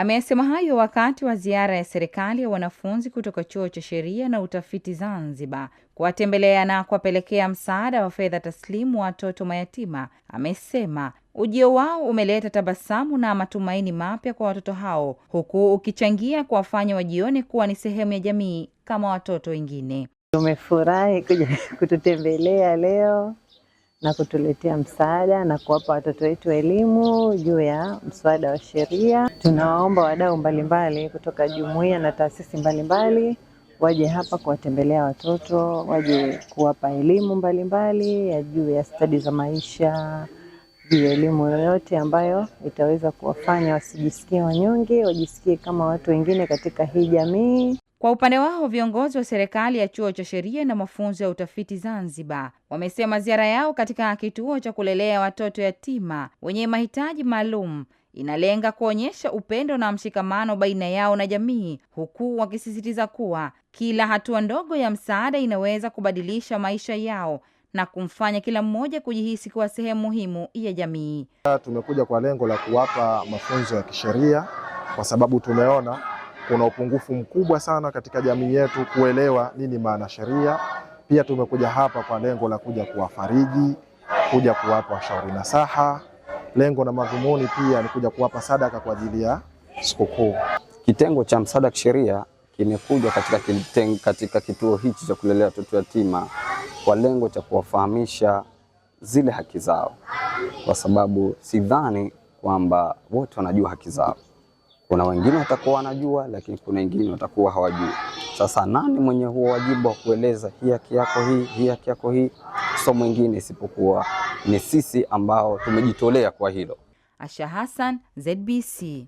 Amesema hayo wakati wa ziara ya serikali ya wanafunzi kutoka Chuo cha Sheria na Utafiti Zanzibar kuwatembelea na kuwapelekea msaada wa fedha taslimu watoto mayatima. Amesema ujio wao umeleta tabasamu na matumaini mapya kwa watoto hao, huku ukichangia kuwafanya wajione kuwa ni sehemu ya jamii kama watoto wengine. Tumefurahi kuja kututembelea leo na kutuletea msaada na kuwapa watoto wetu elimu juu ya mswada wa sheria. Tunawaomba wadau mbalimbali kutoka jumuiya na taasisi mbalimbali waje hapa kuwatembelea watoto, waje kuwapa elimu mbalimbali ya juu ya stadi za maisha, juu ya elimu yoyote ambayo itaweza kuwafanya wasijisikie wanyonge, wajisikie kama watu wengine katika hii jamii. Kwa upande wao, viongozi wa serikali ya Chuo cha Sheria na Mafunzo ya Utafiti Zanzibar wamesema ziara yao katika kituo cha kulelea watoto yatima wenye mahitaji maalum inalenga kuonyesha upendo na mshikamano baina yao na jamii, huku wakisisitiza kuwa kila hatua ndogo ya msaada inaweza kubadilisha maisha yao na kumfanya kila mmoja kujihisi kuwa sehemu muhimu ya jamii. Tumekuja kwa lengo la kuwapa mafunzo ya kisheria kwa sababu tumeona kuna upungufu mkubwa sana katika jamii yetu kuelewa nini maana sheria. Pia tumekuja hapa kwa lengo la kuja kuwafariji, kuja kuwapa ushauri nasaha. Lengo na madhumuni pia ni kuja kuwapa sadaka kwa ajili ya sikukuu. Kitengo cha msaada wa kisheria kimekuja katika kituo hichi cha kulelea watoto yatima kwa lengo cha kuwafahamisha zile haki zao, kwa sababu sidhani kwamba wote wanajua haki zao. Kuna wengine watakuwa wanajua, lakini kuna wengine watakuwa hawajui. Sasa nani mwenye huo wajibu wa kueleza hii haki yako hii haki yako hii? Sio mwingine isipokuwa ni sisi ambao tumejitolea kwa hilo. Asha Hassan, ZBC.